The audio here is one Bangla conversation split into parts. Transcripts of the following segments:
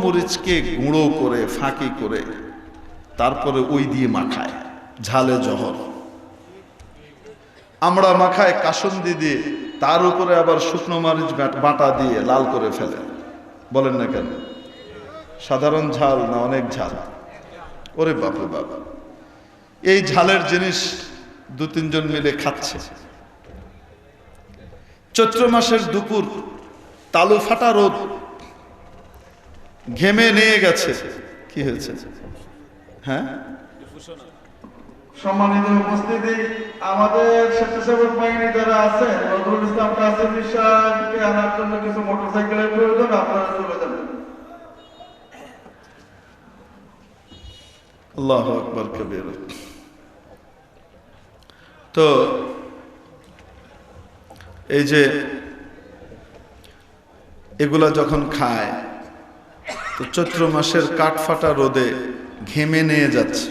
মরিচকে গুঁড়ো করে ফাঁকি করে তারপরে ওই দিয়ে মাখায় ঝালে জহর, আমরা মাখায় কাসুন্দি দিয়ে, তার উপরে আবার শুকনো মরিচ বাটা দিয়ে লাল করে ফেলে। বলেন না কেন? সাধারণ ঝাল না অনেক ঝাল? ওরে বাপরে বাবা, এই ঝালের জিনিস দু তিনজন মিলে খাচ্ছে। চৈত্র মাসের দুপুর, তালু ফাটা রোদ, ঘেমে নিয়ে গেছে। কি হয়েছে? হ্যাঁ, সম্মানিত উপস্থিতি, আমাদের স্বেচ্ছাসেবক বাহিনী যারা আছেন, নজরুল ইসলাম কাসিম সাহেবকে আনার জন্য কিছু মোটরসাইকেলের প্রয়োজন, আপনারা চলে যাবেন। আল্লাহু আকবার কবীর। তো এই যে এগুলা যখন খায়, তো চৈত্র মাসের কাঠফাটা রোদে ঘেমে নিয়ে যাচ্ছে।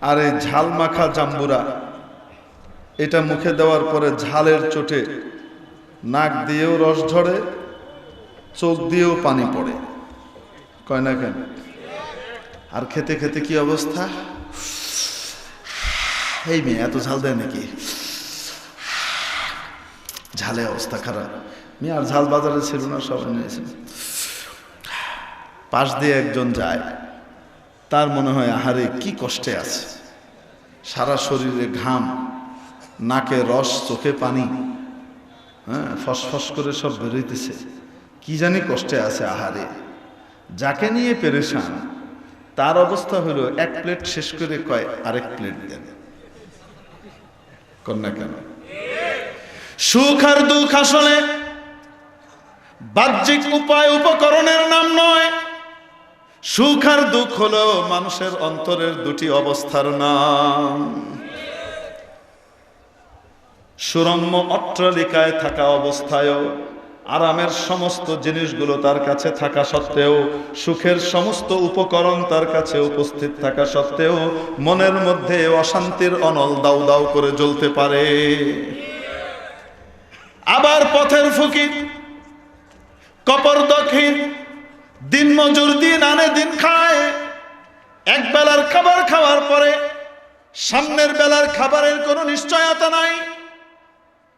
আর এই ঝাল মাখা জাম্বুরা, এটা মুখে দেওয়ার পরে ঝালের চোটে নাক দিয়েও রস ঝরে, চোখ দিয়েও পানি পড়ে, কয় না কেন? আর খেতে খেতে কি অবস্থা? এই মেয়ে এত ঝাল দেয় নাকি? ঝালে অবস্থা খারাপ। মেয়ে আর ঝাল বাজারে ছিল না, সবাই নিয়েছে। পাশ দিয়ে একজন যায়, তার মনে হয় আহারে কি কষ্টে আছে, সারা শরীরে ঘাম, নাকে রস, চোখে পানি, হ্যাঁ, ফসফস করে সব বেরোইতেছে, কি জানি কষ্টে আছে আহারে। যাকে নিয়ে পেরেশান, তার অবস্থা হলো এক প্লেট শেষ করে কয় আরেক প্লেট দেন। কন্যা কেন? সুখ আর দুঃখ আসলে বাহ্যিক উপায় উপকরণের নাম নয়। সুখ আর দুঃখ হলো মানুষের অন্তরের দুটি অবস্থার নাম। সুরম্য অট্টালিকায় থাকা অবস্থায়ও, আরামের সমস্ত জিনিসগুলো তার কাছে থাকা সত্ত্বেও, সুখের সমস্ত উপকরণ তার কাছে উপস্থিত থাকা সত্ত্বেও মনের মধ্যে অশান্তির অনল দাউ দাউ করে জ্বলতে পারে। আবার পথের ফকির, কপর দখিন, দিন মজুর, দিন আনে দিন খায়, এক বেলার খাবার খাওয়ার পরে সামনের বেলার খাবারের কোনো নিশ্চয়তা নাই।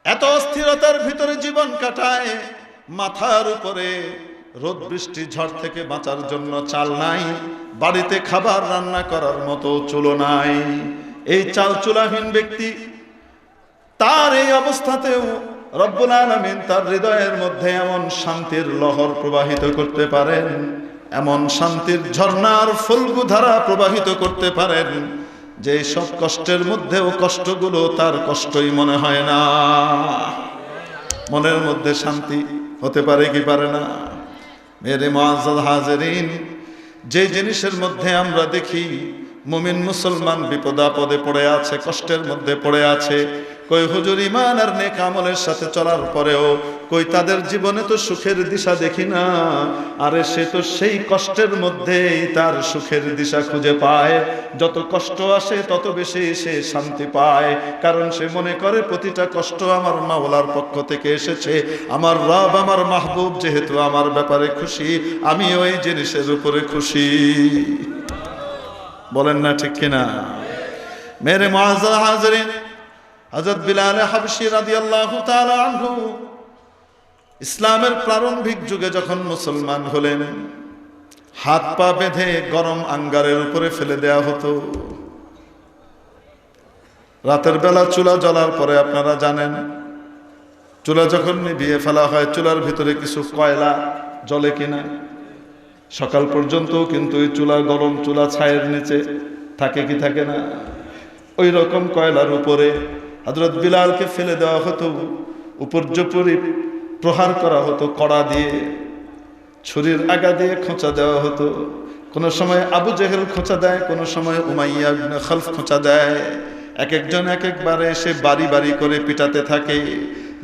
এত অস্থিরতার ভিতরে জীবন কাটায়। মাথার উপরে রোদ বৃষ্টি ঝড় থেকে বাঁচার জন্য চাল নাই, বাড়িতে খাবার রান্না করার মতো চুলো নাই। এই চাল চুলাহীন ব্যক্তি, তার এই অবস্থাতেও রব্বুল আলামিন তার হৃদয়ের মধ্যে এমন শান্তির লহর প্রবাহিত করতে পারেন, এমন শান্তির ঝর্ণার ফল্গু ধারা প্রবাহিত করতে পারেন, যে সব কষ্টের মধ্যেও কষ্টগুলো তার কষ্টই মনে হয় না। মনের মধ্যে শান্তি হতে পারে কি পারে না? মেরে মুআজ্জাজ হাজিরিন, যে জিনিসের মধ্যে আমরা দেখি মুমিন মুসলমান বিপদাপদে পড়ে আছে, কষ্টের মধ্যে পড়ে আছে, কই হুজুর ঈমান আর নেক আমলের সাথে চলার পরেও কই তাদের জীবনে তো সুখের দিশা দেখি না। আরে সে তো সেই কষ্টের মধ্যেই তার সুখের দিশা খুঁজে পায়। যত কষ্ট আসে তত বেশি সে শান্তি পায়, কারণ সে মনে করে প্রতিটা কষ্ট আমার মাওলার পক্ষ থেকে এসেছে। আমার রব, আমার মাহবুব যেহেতু আমার ব্যাপারে খুশি, আমি ওই জিনিসের উপরে খুশি। বলেন না ঠিক কিনা? মেরে মুআজ্জাজ হাজিরিন, হযরত বিলাল হাবশী রাদিয়াল্লাহু তাআলা আনহু ইসলামের প্রারম্ভিক যুগে যখন মুসলমান হলেন, হাত পা বেঁধে গরম আঙ্গারের উপরে ফেলে দেয়া হতো। রাতের বেলা চুলা জ্বলার পরে আপনারা জানেন, চুলা যখন নিভিয়ে ফেলা হয়, চুলার ভিতরে কিছু কয়লা জ্বলে কিনা। সকাল পর্যন্ত কিন্তু ওই চুলা, গরম চুলা ছায়ের নিচে থাকে কি থাকে না? ওই রকম কয়লার উপরে হযরত বিলালকে ফেলে দেওয়া হতো, উপর্যুপরি প্রহার করা হতো কড়া দিয়ে, ছুরির আগা দিয়ে খোঁচা দেওয়া হতো। কোনো সময় আবু জেহেল খোঁচা দেয়, কোনো সময় উমাইয়া ইবনে খালফ খোঁচা দেয়। এক একজন এক একবারে এসে বাড়ি বাড়ি করে পিটাতে থাকে।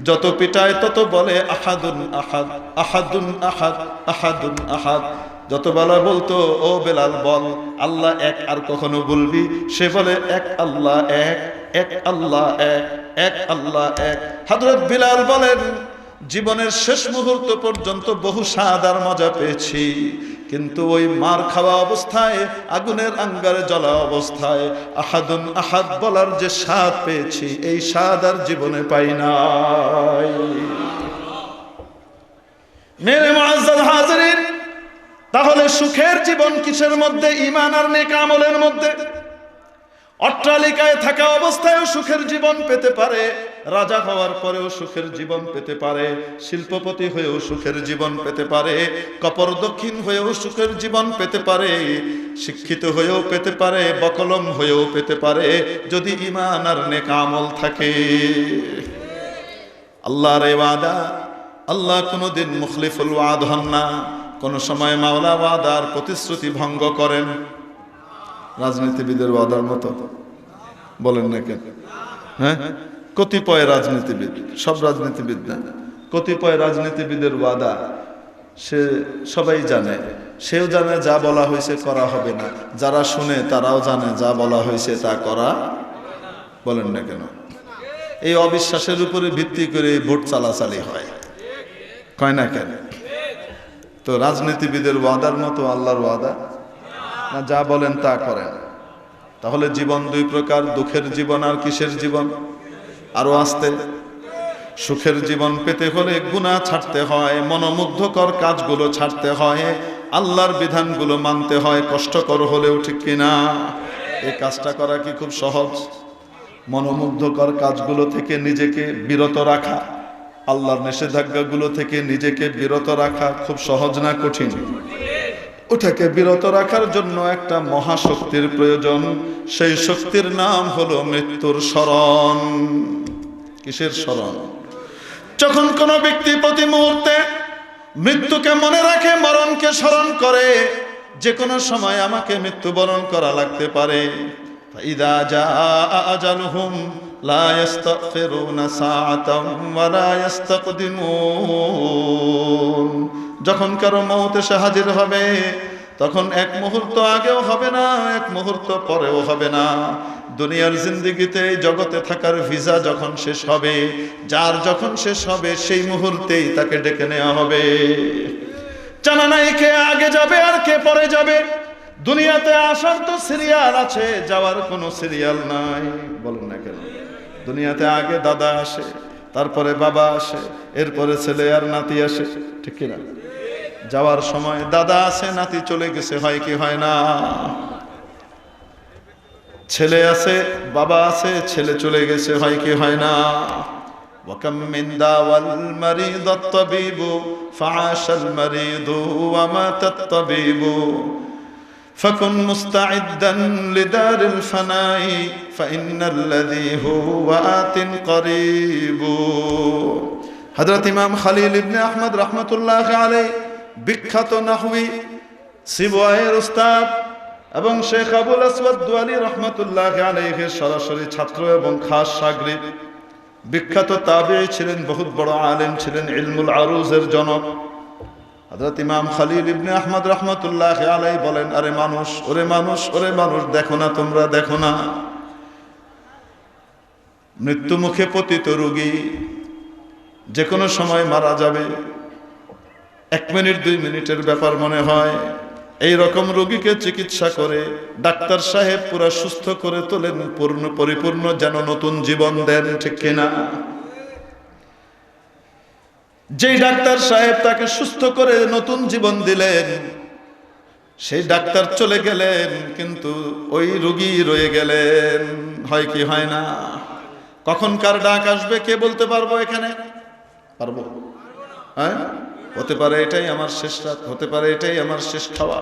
যত পিটায় তত বলে আহাদুন আহাদ, আহাদুন আহাদ, আহাদুন আহাদ। যত বেলা বলতো ও বেলাল বল আল্লাহ এক, আর কখনো বলবি? সে বলে এক আল্লাহ এক, এক আল্লাহ এক, এক আল্লাহ এক। হযরত বিলাল বলেন জীবনের শেষ মুহূর্ত পর্যন্ত বহু স্বাদ আর মজা পেয়েছি, কিন্তু ওই মার খাওয়া অবস্থায়, আগুনের আঙ্গারে জ্বলা অবস্থায় আহাদুন আহাদ বলার যে স্বাদ পেয়েছি, এই স্বাদ আর জীবনে পাই নাই। মেরে মুআজ্জাজ হাজিরিন, তাহলে সুখের জীবন কিসের মধ্যে? ঈমান আর নেক আমলের মধ্যে। অট্টালিকায় থাকা অবস্থায়ও সুখের জীবন পেতে পারে, রাজা হওয়ার পরেও সুখের জীবন পেতে পারে, শিল্পপতি হয়েও সুখের জীবন পেতে পারে, কপর দক্ষিণ হয়েও সুখের জীবন পেতে পারে, শিক্ষিত হয়েও পেতে পারে, বকলম হয়েও পেতে পারে, যদি ঈমান আর নেক আমল থাকে। আল্লাহর এই ওয়াদা, আল্লাহ কোনোদিন মুখলিফুল ওয়াদ হন না। কোন সময় মাওলা ওয়াদার প্রতিশ্রুতি ভঙ্গ করেন। রাজনীতিবিদের ওয়াদার মতো বলেন না কেন? হ্যাঁ, কতিপয় রাজনীতিবিদ, সব রাজনীতিবিদ না, কতিপয় রাজনীতিবিদের ওয়াদা সে সবাই জানে, সেও জানে যা বলা হয়েছে করা হবে না, যারা শুনে তারাও জানে যা বলা হয়েছে তা করা, বলেন না কেন? এই অবিশ্বাসের উপরে ভিত্তি করে ভোট চালাচালি হয়, কয় না কেন? তো রাজনীতিবিদের ওয়াদার মতো আল্লাহর ওয়াদা না, যা বলেন তা করেন। তাহলে জীবন দুই প্রকার, দুঃখের জীবন আর কিসের জীবন? আরো আসতে, সুখের জীবন পেতে হলে গুনাহ ছাড়তে হয়, মনোমুগ্ধকর কাজগুলো ছাড়তে হয়, আল্লাহর বিধানগুলো মানতে হয়, কষ্টকর হলেও, ঠিক কিনা? এই কাজটা করা কি খুব সহজ? মনোমুগ্ধকর কাজগুলো থেকে নিজেকে বিরত রাখা, আল্লাহর নিষেধাজ্ঞাগুলো থেকে নিজেকে বিরত রাখা খুব সহজ না কঠিন? ওটাকে বিরত রাখার জন্য একটা মহাশক্তির প্রয়োজন, সেই শক্তির নাম হলো মৃত্যুর স্মরণ। কিসের স্মরণ? যখন কোনো ব্যক্তি প্রতি মুহূর্তে মৃত্যুকে মনে রাখে, মরণকে স্মরণ করে, যে কোনো সময় আমাকে মৃত্যুবরণ করা লাগতে পারে। ইযা জাআ আজালুহুম লা ইস্তাগফিরুনা সাআতাম ওয়া লা ইস্তাকদিমুন। যখন কারো মওত এসে হাজির হবে, তখন এক মুহূর্ত আগেও হবে না, এক মুহূর্ত পরেও হবে না। দুনিয়ার জিন্দেগিতে, জগতে থাকার ভিসা যখন শেষ হবে, যার যখন শেষ হবে সেই মুহূর্তেই তাকে ডেকে নেওয়া হবে। জানা নাই কে আগে যাবে আর কে পরে যাবে। দুনিয়াতে আসার তো সিরিয়াল আছে, যাওয়ার কোনো সিরিয়াল নাই, বলেন না কেন? দুনিয়াতে আগে দাদা আসে, তারপরে বাবা আসে, এরপরে ছেলে আর নাতি আসে, ঠিক কিনা? যাওয়ার সময় দাদা আছে, নাতি চলে গেছে, হয় কি হয় না? ছেলে আছে, বাবা আছে, ছেলে চলে গেছে, হয় কি হয় না? وكم من داوى المريض الطبيب فعاش المريض ومات الطبيب فكن مستعدا لدار الفناء فإن الذي هو آت قريب। হযরত ইমাম খলিল ইবনে আহমদ রাহমাতুল্লাহ আলাইহি, বিখ্যাত নাহবী, সিবওয়াইয়ের উস্তাদ এবং শেখ আবুল আসওয়াদ দুয়ালি রাহমাতুল্লাহ আলাইহির সরাসরি ছাত্র এবং খাস শাগরিদ, বিখ্যাত তাবেঈ ছিলেন, বহুত বড় আলেম ছিলেন, ইলমুল আরুজের জনক। হযরত ইমাম খলিল ইবনে আহমদ রাহমাতুল্লাহ আলাইহি বলেন, আরে মানুষ, ওরে মানুষ, ওরে মানুষ, দেখো না তোমরা, দেখো না মৃত্যু মুখে পতিত রোগী যে কোনো সময় মারা যাবে, 1 মিনিট 2 মিনিটের ব্যাপার মনে হয়। এই রকম রোগীকে চিকিৎসা করে ডাক্তার সাহেব পুরো সুস্থ করে তোলেন, পরিপূর্ণ যেন নতুন জীবন দেন, ঠিক কিনা? যেই ডাক্তার সাহেব তাকে সুস্থ করে নতুন জীবন দিলেন, সেই ডাক্তার চলে গেলেন, কিন্তু ওই রোগী রয়ে গেলেন, হয় কি হয় না? কখন কার ডাক আসবে কে বলতে পারবো? এখানে পারবো? হ্যাঁ, হতে পারে এটাই আমার শেষ রাত, হতে পারে এটাই আমার শেষ খাওয়া।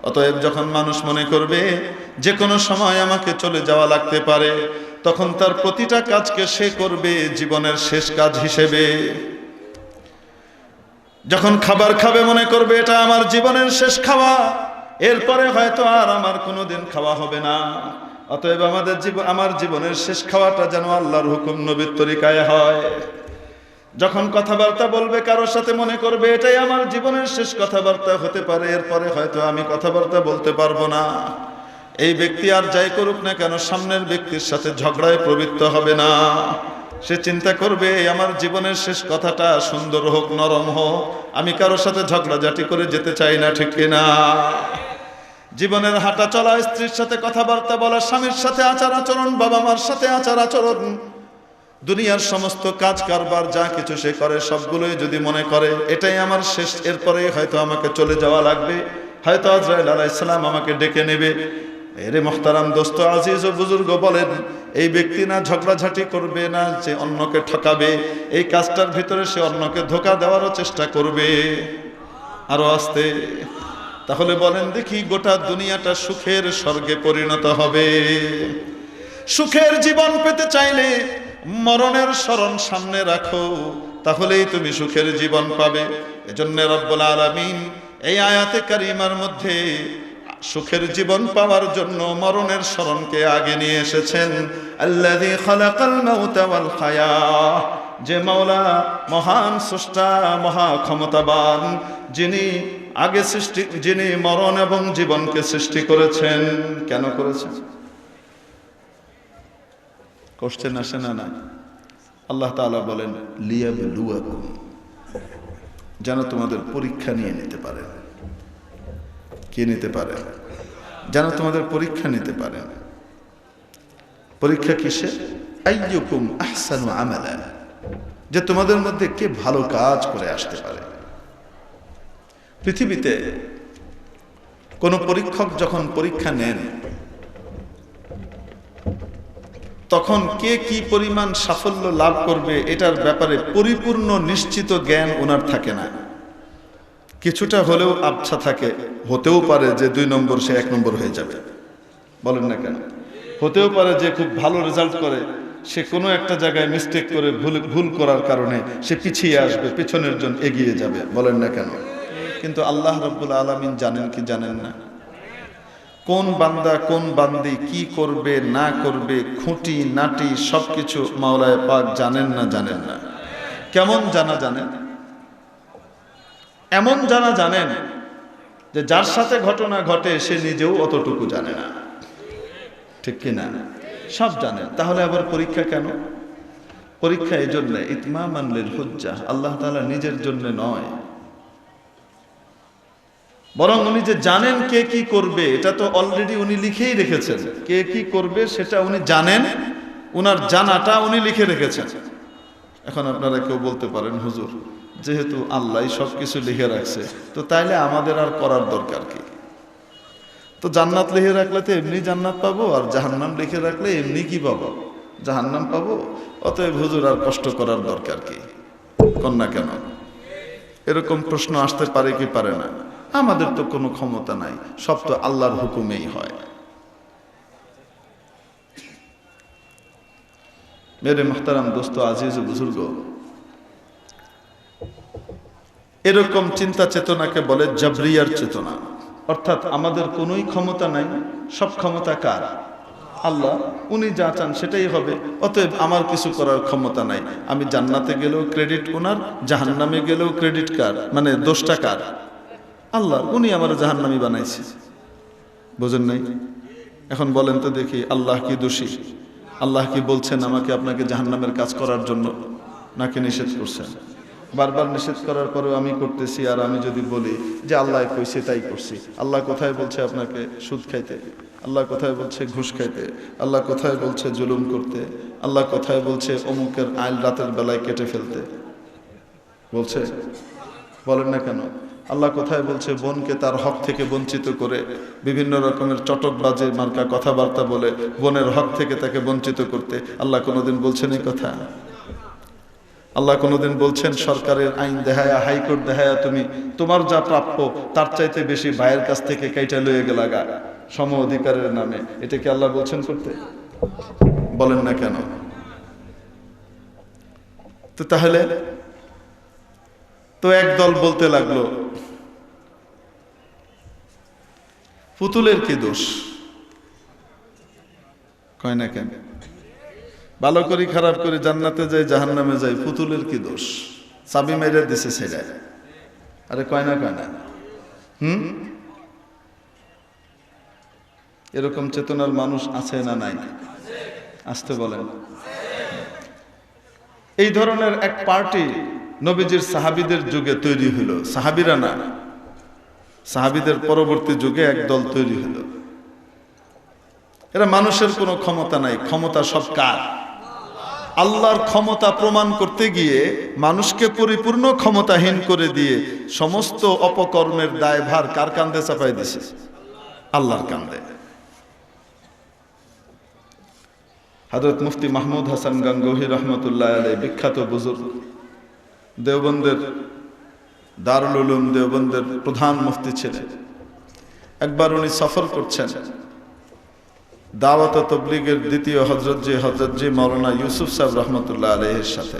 অতএব যখন মানুষ মনে করবে যে কোনো সময় আমাকে চলে যাওয়া লাগতে পারে, তখন তার প্রতিটা কাজকে সে করবে জীবনের শেষ কাজ হিসেবে। যখন খাবার খাবে মনে করবে এটা আমার জীবনের শেষ খাওয়া, এরপরে হয়তো আর আমার কোনোদিন খাওয়া হবে না। অতএব আমার জীবনের শেষ খাওয়াটা যেন আল্লাহর হুকুম, নবীর তরিকায় হয়। যখন কথাবার্তা বলবে কারোর সাথে মনে করবে এটাই আমার জীবনের শেষ কথাবার্তা, হতে পারে এরপরে হয়তো আমি কথাবার্তা বলতে পারবো না। এই ব্যক্তি আর যাই করুক না কেন, সামনের ব্যক্তির সাথে ঝগড়ায় প্রবৃত্ত হবে না। সে চিন্তা করবে আমার জীবনের শেষ কথাটা সুন্দর হোক, নরম হোক, আমি কারোর সাথে ঝগড়াঝাটি করে যেতে চাই না, ঠিক কিনা? জীবনের হাঁটা চলা, স্ত্রীর সাথে কথাবার্তা বলা, স্বামীর সাথে আচার আচরণ, বাবা মার সাথে আচার আচরণ, দুনিয়ার সমস্ত কাজ কারবার যা কিছু সে করে সবগুলোই যদি মনে করে এটাই আমার শেষ, এরপরে হয়তো আমাকে চলে যাওয়া লাগবে, হয়তো আজরাইল আলাইহিস সালাম আমাকে ডেকে নেবে। এরে মুহতারাম দোস্ত, আজিজ ও বুজুর্গ বলেন, এই ব্যক্তি না ঝগড়াঝাটি করবে, না যে অন্যকে ঠকাবে, এই কাজটার ভিতরে সে অন্যকে ধোঁকা দেওয়ারও চেষ্টা করবে। আরো আস্তে, তাহলে বলেন দেখি গোটা দুনিয়াটা সুখের স্বর্গে পরিণত হবে? সুখের জীবন পেতে চাইলে মরণের স্মরণ সামনে রাখো, তাহলেই তুমি সুখের জীবন পাবে। এজন্য রব্বুল আলামিন এই আয়াতে কারিমার মধ্যে সুখের জীবন পাওয়ার জন্য মরণের স্মরণকে আগে নিয়ে এসেছেন। আল্লাযী খালাকাল মাউতা ওয়াল হায়া, যে মাওলা মহান স্রষ্টা, মহা ক্ষমতাবান, যিনি মরণ এবং জীবনকে সৃষ্টি করেছেন। কেন করেছেন? কোশ্চেন আসে না? না, আল্লাহ তাআলা বলেন লিয়াবলুয়াকুম, যেন তোমাদের পরীক্ষা নিয়ে নিতে পারেন। কে নিতে পারে? যেন তোমাদের পরীক্ষা নিতে পারেন। পরীক্ষা কিসে? আইয়ুকুম আহসানু আমালা, যে তোমাদের মধ্যে কে ভালো কাজ করে আসতে পারে। পৃথিবীতে কোন পরীক্ষক যখন পরীক্ষা নেন, তখন কে কি পরিমাণ সাফল্য লাভ করবে এটার ব্যাপারে পরিপূর্ণ নিশ্চিত জ্ঞান ওনার থাকে না। কিছুটা হলেও আবছা থাকে, হতেও পারে যে 2 নম্বর সে 1 নম্বর হয়ে যাবে, বলেন না কেন? হতেও পারে যে খুব ভালো রেজাল্ট করে, সে কোনো একটা জায়গায় মিস্টেক করে ভুল করার কারণে সে পিছিয়ে আসবে, পিছনের জন এগিয়ে যাবে, বলেন না কেন? কিন্তু আল্লাহ রাব্বুল আলামিন জানেন কি জানেন না? কোন বান্দা কোন বান্দি কি করবে না করবে, খুঁটি নাটি সবকিছু মাওলায়ে পাক জানেন না? জানেন না? কেমন জানা জানেন? এমন জানা জানেন যে যার সাথে ঘটনা ঘটে সে নিজেও অতটুকু জানে না, ঠিক কিনা? সব জানেন। তাহলে আবার পরীক্ষা কেন? পরীক্ষা এই জন্য ইতমামান লিল হুজ্জাহ, আল্লাহ তাআলা নিজের জন্য নয়, বরং উনি যে জানেন কে কি করবে, এটা তো অলরেডি উনি লিখেই রেখেছেন। কে কি করবে সেটা উনি জানেন, উনার জানাটা উনি লিখে রেখেছেন। এখন আপনারা কেউ বলতে পারেন, হুজুর যেহেতু আল্লাহ সবকিছু লিখে রাখছে, তো তাইলে আমাদের আর করার দরকার কি? তো জান্নাত লিখে রাখলে তো এমনি জান্নাত পাবো, আর জাহান্নাম লিখে রাখলে এমনি কি পাবো? জাহান্নাম পাবো। অতএব হুজুর আর কষ্ট করার দরকার কি? কন্যা কেন? এরকম প্রশ্ন আসতে পারে কি পারে না? আমাদের তো কোনো ক্ষমতা নাই, সব তো আল্লাহর হুকুমেই হয়। মেরে মুহতারাম দোস্ত, আজিজ বুজুর্গ, এরকম চিন্তা চেতনাকে বলে জাবরিয়ার চেতনা। অর্থাৎ আমাদের কোনোই ক্ষমতা নাই, সব ক্ষমতা কার? আল্লাহ। উনি যা চান সেটাই হবে, অতএব আমার কিছু করার ক্ষমতা নাই। আমি জান্নাতে গেলেও ক্রেডিট ওনার, জাহান্নামে গেলেও ক্রেডিট কার? মানে দোষটা কার? আল্লাহ। উনি আমার জাহান্নামী বানাইছে, বোঝেন নাই? এখন বলেন তো দেখি, আল্লাহ কি দোষী? আল্লাহ কি বলছেন আমাকে আপনাকে জাহান্নামের কাজ করার জন্য, নাকি নিষেধ করছেন? বারবার নিষেধ করার পরেও আমি করতেছি। আর আমি যদি বলি যে আল্লাহ কইছে তাই করছি, আল্লাহ কোথায় বলছে আপনাকে সুদ খাইতে? আল্লাহ কোথায় বলছে ঘুষ খাইতে? আল্লাহ কোথায় বলছে জুলুম করতে? আল্লাহ কোথায় বলছে অমুকের আইল রাতের বেলায় কেটে ফেলতে? বলছে? বলেন না কেন? আল্লাহ কোথায় বলছে বোনকে তার হক থেকে বঞ্চিত করে বিভিন্ন রকমের চটকবাজে মার্কা কথাবার্তা বলে বোনের হক থেকে তাকে বঞ্চিত করতে? আল্লাহ কোনোদিন বলছেন এই কথা? আল্লাহ কোনোদিন বলছেন সরকারের আইন দেখায়া, হাইকোর্ট দেখায়া তুমি তোমার যা প্রাপ্য তার চাইতে বেশি ভাইয়ের কাছ থেকে কাইটা লয়ে গেলাগা সম অধিকারের নামে? এটা কি আল্লাহ বলছেন করতে? বলেন না কেন? তো তাহলে তো একদল বলতে লাগলো পুতুলের কি দোষ? কয় না কেন? ভালো করি খারাপ করে জান্নাতে যাই জাহান্নামে যাই, পুতুলের কি দোষ? চাবি মেরে দিছে ছেড়ে। আরে কয় না কয় না? এরকম চেতনার মানুষ আছে না নাই? আসতে বলেন। এই ধরনের এক পার্টি নবীজির সাহাবীদের যুগে তৈরি হলো, সাহাবীরা না, সাহাবীদের পরবর্তী যুগে এক দল তৈরি হলো। এরা মানুষের কোনো ক্ষমতা নাই, ক্ষমতা সব কার? আল্লাহর ক্ষমতা প্রমাণ করতে গিয়ে মানুষকে পরিপূর্ণ ক্ষমতাহীন করে দিয়ে সমস্ত অপকর্মের দায়ভার কার কাঁধে চাপাই দিছে? আল্লাহর কাঁধে। হযরত মুফতি মাহমুদ হাসান গাঙ্গোহী রহমতুল্লাহ আলাইহি, বিখ্যাত বুজুর্গ, দেওবন্দের দারুল উলুম দেওবন্দের প্রধান মুফতি ছিলেন। একবার উনি সফর করছেন দাওয়াত ও তাবলীগের দ্বিতীয় হযরতজি মাওলানা ইউসুফ সাহেব রহমতুল্লাহ আলাইহির সাথে।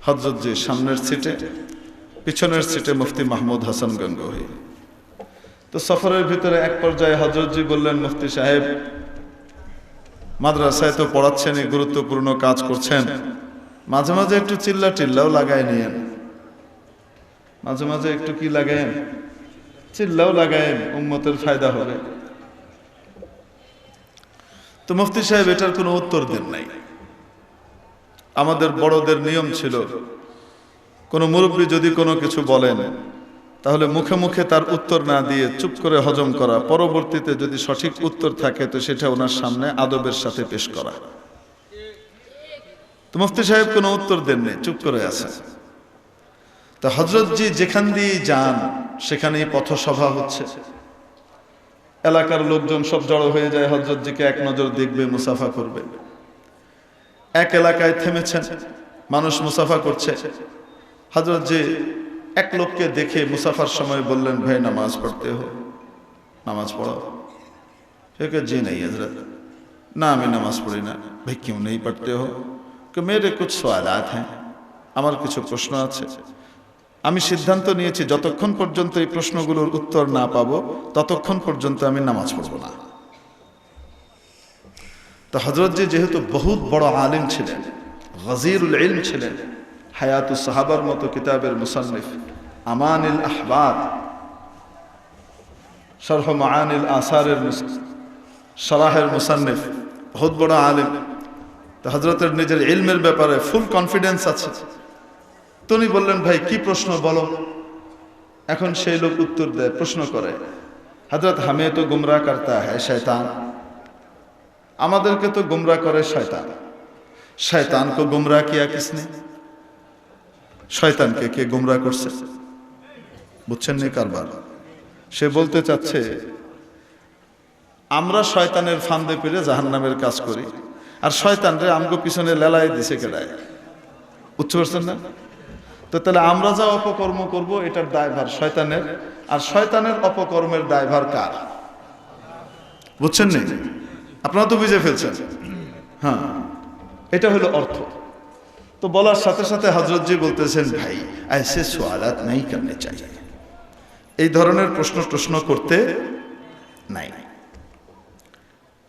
হযরতজি সামনের সিটে, পিছনের সিটে মুফতি মাহমুদ হাসান গাঙ্গোহী। তো সফরের ভিতরে এক পর্যায়ে হযরতজি বললেন, মুফতি সাহেব, মাদ্রাসায় তো পড়াচ্ছেন, গুরুত্বপূর্ণ কাজ করছেন, মাঝে মাঝে একটু চিল্লাও লাগায় নিয়েন, মাঝে মাঝে একটু কি লাগায়েন, চিল্লাও লাগায়েন, উম্মতের ফায়দা হবে। তো মুফতি সাহেব এটার কোনো উত্তর দেন নাই। আমাদের বড়দের নিয়ম ছিল, কোনো মুরব্বী যদি কোনো কিছু বলেন তাহলে মুখে মুখে তার উত্তর না দিয়ে চুপ করে হজম করা, পরবর্তীতে যদি সঠিক উত্তর থাকে তো সেটা ওনার সামনে আদবের সাথে পেশ করা। তো মুফতি সাহেব কোনো উত্তর দেননি, চুপ করে আছে। তো হযরতজি যেখান দিয়ে যান সেখানেই পথসভা হচ্ছে, এলাকার লোকজন সব জড়ো হয়ে যায়, হযরতজিকে এক নজর দেখবে, মুসাফা করবে। এক এলাকায় থেমেছেন, মানুষ মুসাফা করছে। হযরতজি এক লোককে দেখে মুসাফার সময় বললেন, ভাই নামাজ পড়তে হো, নামাজ পড়ো। সে কহে, জি नहीं हजरत, না আমি নামাজ পড়ি না। ভাই क्यों नहीं पढ़ते हो? कि मेरे कुछ सवालात हैं, আমার কিছু প্রশ্ন আছে। আমি সিদ্ধান্ত নিয়েছি যতক্ষণ পর্যন্ত এই প্রশ্নগুলোর উত্তর না পাবো ততক্ষণ পর্যন্ত আমি নামাজ পড়ব না। তো হযরতজি যেহেতু বহুত বড় আলিম ছিলেন, গযীরুল ইলম ছিলেন, হায়াতুস সাহাবার মতো কিতাবের মুসান্নিফ, আমানিল আহবাব, শরহ মাআনিল আসারের শরাহের মুসান্নিফ, বহুত বড় আলিম। তো হযরতের নিজের ইলমের ব্যাপারে ফুল কনফিডেন্স আছে। তো উনি বললেন, ভাই কি প্রশ্ন বলো। এখন সেই লোক উত্তর দেয়, প্রশ্ন করে, হযরত হামে তো গুমরাহ করতা হ্যায় শয়তান, আমাদেরকে তো গুমরাহ করে শয়তান। শয়তান কো গুমরাহ কিয়া কিসনে? শয়তানকে কে গুমরাহ করছে? বুঝছেন নি কারবার? সে বলতে চাচ্ছে, আমরা শয়তানের ফান্দে পেরে জাহান্নামের কাজ করি, আর শয়তান রে আমগো পিছনে লেলায় দিছে কেডায়। বুঝতে পারছেন না? তো তাহলে আমরা যা অপকর্ম করব এটার দায়ভার শয়তানের, আর শয়তানের অপকর্মের দায়ভার কার? বুঝছেন নি? আপনারা তো বুঝে ফেলছেন। হ্যাঁ, এটা হলো অর্থ। তো বলার সাথে সাথে হযরতজি বলতেছেন, ভাই ऐसे सवालात नहीं करने चाहिए, এই ধরনের প্রশ্ন করতে নাই।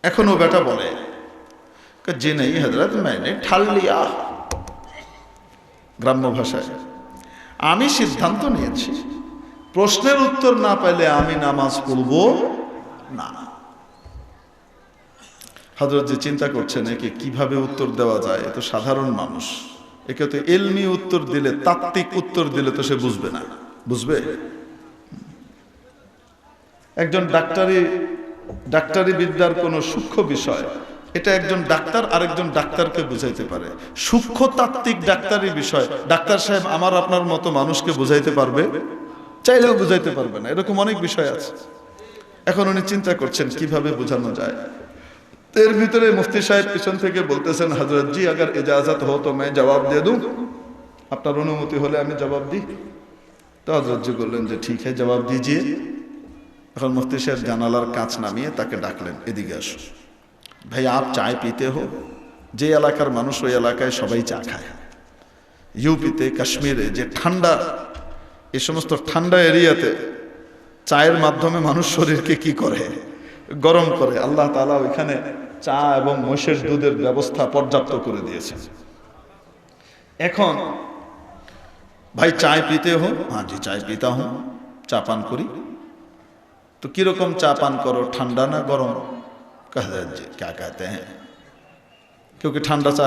এখনো বেটা বলে, জি नहीं हजरत मैंने ठाल लिया, গ্রাম্য ভাষায়, আমি সিদ্ধান্ত নিয়েছি প্রশ্নের উত্তর না পেলে আমি নামাজ পড়ব না। হযরতজি চিন্তা করছেন একে কিভাবে উত্তর দেওয়া যায়, এ তো সাধারণ মানুষ, একে তো ইলমি উত্তর দিলে, তাত্ত্বিক উত্তর দিলে তো সে বুঝবে না। বুঝবে? একজন ডাক্তারি বিদ্যার কোনো সূক্ষ্ম বিষয়, এটা একজন ডাক্তার আরেকজন ডাক্তারকে বুঝাইতে পারে। সূক্ষ্ম তাত্ত্বিক ডাক্তারি বিষয় ডাক্তার সাহেব আমার আপনার মতো মানুষকে বুঝাইতে পারবে? চাইলেও বুঝাইতে পারবে না। এরকম অনেক বিষয় আছে। এখন উনি চিন্তা করছেন কিভাবে বোঝানো যায়। এর ভিতরে মুফতি সাহেব পিছন থেকে বলতেছেন, হযরত জি अगर इजाजत हो तो मैं जवाब दे दूं, আপনার অনুমতি হলে আমি জবাব দিই। তো হযরত জি বললেন যে ঠিক है, জবাব दीजिए। এখন মুফতি সাহেব জানালার কাঁচ নামিয়ে তাকে ডাকলেন, এদিকে আসো। ভাই आप চায় पीते हो? যে এলাকার মানুষ ওই এলাকায় সবাই চা খায়। ইউপিতে, কাশ্মীরে যে ঠান্ডা, এই সমস্ত ঠান্ডা এরিয়াতে চায়ের মাধ্যমে মানুষ শরীরকে কি করে? গরম করে। আল্লাহ তাআলা ওইখানে চা এবং মহিষের দুধের ব্যবস্থা পর্যাপ্ত করে দিয়েছে। এখন ভাই চায় पीते हो? हाँ जी चाय पीता हूँ, চা পান করি। তো কিরকম চা পান করো, ঠান্ডা না গরম? कहा क्या कहते हैं, क्योंकि ठंडा चा